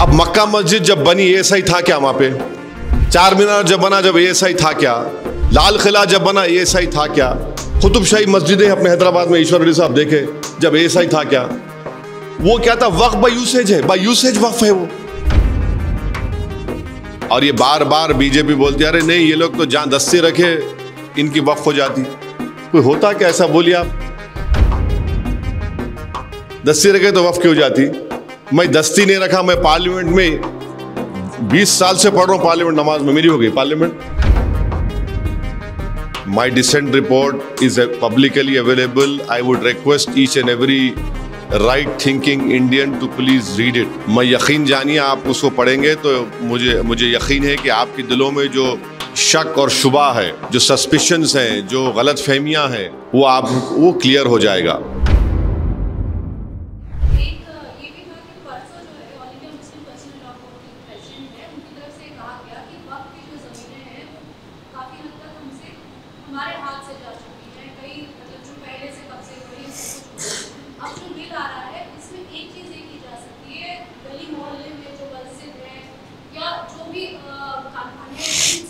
अब मक्का मस्जिद जब बनी एएसआई था क्या वहां पे? चार मीनार जब बना जब एएसआई था क्या? लाल किला जब बना एएसआई था क्या? कुतुबशाही मस्जिदें अपने हैदराबाद में ईश्वर अली साहब देखे जब एएसआई था क्या? वो क्या था? वक्फ बाय यूसेज है, बाय यूसेज वक्फ है वो। और ये बार बार बीजेपी बोलती है अरे नहीं ये लोग तो जहां दस्ती रखे इनकी वक्फ हो जाती। कोई होता क्या ऐसा? बोलिए आप। दस्ती रखे तो वक्फ क्यों जाती? मैं दस्ती नहीं रखा, मैं पार्लियामेंट में 20 साल से पढ़ रहा हूं, पार्लियामेंट नमाज में मेरी हो गई parliament. My dissent report is publicly available. I would request each and every right thinking Indian to please read it. मैं यकीन जानिए आप उसको पढ़ेंगे तो मुझे यकीन है कि आपके दिलों में जो शक और शुबा है, जो सस्पिशंस हैं, जो गलत फहमियां हैं, वो क्लियर हो जाएगा। हमारे हाथ से जा चुकी है कई, मतलब जो पहले से कब्जे हुई अब जो बिल आ रहा है इसमें एक चीज़ ये की जा सकती है, गली मोहल्ले में जो मस्जिद है या जो भी इन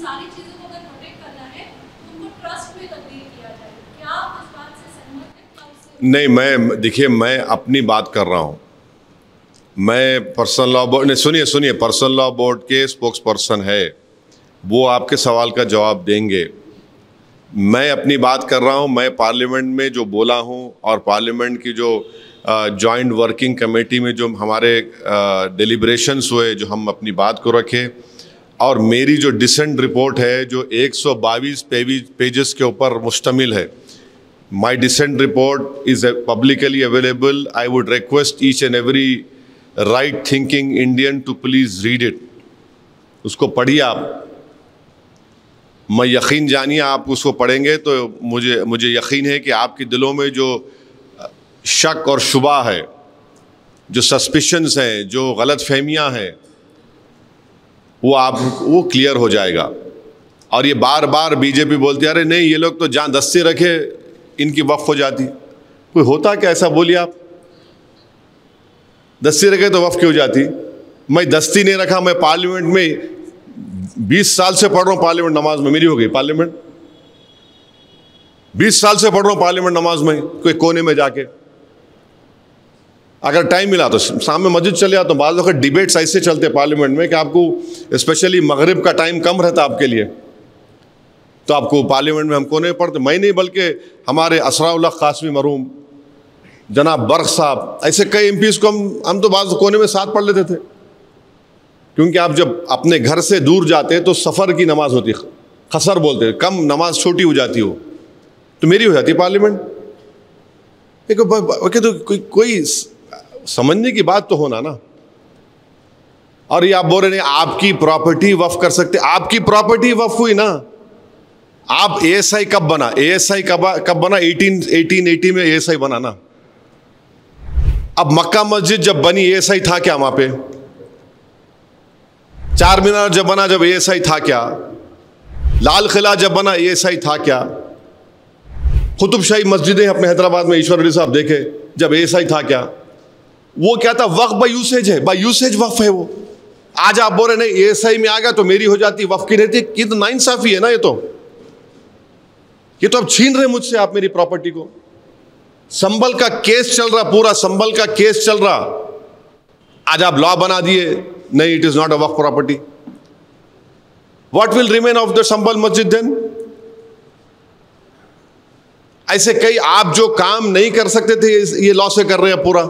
सारी चीज़ों को अगर प्रोटेक्ट करना है तो उनको ट्रस्ट में तब्दील किया जाए। क्या आप इस बात से सहमत हैं? नहीं, देखिए मैं अपनी बात कर रहा हूँ। मैं पर्सनल लॉ बोर्ड, सुनिए पर्सनल लॉ बोर्ड के स्पोक्स पर्सन है, वो आपके सवाल का जवाब देंगे। मैं अपनी बात कर रहा हूँ। मैं पार्लियामेंट में जो बोला हूँ और पार्लियामेंट की जो जॉइंट वर्किंग कमेटी में जो हमारे डिलिब्रेशंस हुए, जो हम अपनी बात को रखे, और मेरी जो डिसेंट रिपोर्ट है जो 122 पेजेस के ऊपर मुश्तमिल है। My dissent report is publicly available. I would request each and every right thinking Indian to please read it. उसको पढ़िए आप। मैं यकीन जानिए आप उसको पढ़ेंगे तो मुझे यकीन है कि आपके दिलों में जो शक और शुबा है, जो सस्पिशंस हैं, जो गलत फहमियां हैं, वो क्लियर हो जाएगा। और ये बार बार बीजेपी बोलती है अरे नहीं ये लोग तो जहां दस्ती रखे इनकी वक्फ हो जाती। कोई होता क्या ऐसा? बोलिए आप। दस्ती रखे तो वक्फ क्यों जाती? मैं दस्ती नहीं रखा, मैं पार्लियामेंट में 20 साल से पढ़ रहा हूं, पार्लियामेंट नमाज में मेरी हो गई पार्लियामेंट। 20 साल से पढ़ रहा हूं पार्लियामेंट नमाज में, कोई कोने में जाके। अगर टाइम मिला तो सामने मस्जिद चले जाता हूं। बाद वक्त डिबेट्स ऐसे चलते पार्लियामेंट में कि आपको स्पेशली मगरिब का टाइम कम रहता आपके लिए, तो आपको पार्लियामेंट में हम कोने में पढ़ते। मैं नहीं बल्कि हमारे असराउल्लाह कासमी मरूम जनाब बर्क साहब, ऐसे कई एमपीज को हम तो बाद कोने में साथ पढ़ लेते थे। क्योंकि आप जब अपने घर से दूर जाते हैं तो सफ़र की नमाज होती, खसर बोलते हैं, कम नमाज छोटी हो जाती हो, तो मेरी हो जाती पार्लियामेंट। तो कोई समझने की बात तो होना ना। और ये आप बोल रहे नहीं आपकी प्रॉपर्टी वक्फ कर सकते। आपकी प्रॉपर्टी वक्फ हुई ना। आप एएसआई कब बना? एएसआई कब बना? 1880 में एएसआई बना ना। अब मक्का मस्जिद जब बनी एएसआई था क्या वहां पे? चार मीनार जब बना जब एएसआई था क्या? लाल किला जब बना एएसआई था क्या? कुतुबशाही मस्जिदें अपने हैदराबाद में ईश्वर अली साहब देखे जब एएसआई था क्या? वो क्या था? वक्फ बाय यूसेज है, बाय यूसेज वक्फ है वो। आज आप बोल रहे नहीं एएसआई में आ गया तो मेरी हो जाती, वक्फ की रहती। ये तो नाइंसाफी है ना। ये तो अब छीन रहे मुझसे आप मेरी प्रॉपर्टी को। संभल का केस चल रहा, पूरा संभल का केस चल रहा। आज आप लॉ बना दिए नहीं, it is not a waqf property. What will remain of the Sambhal masjid then? ऐसे कई आप जो काम नहीं कर सकते थे ये लॉ से कर रहे हैं पूरा।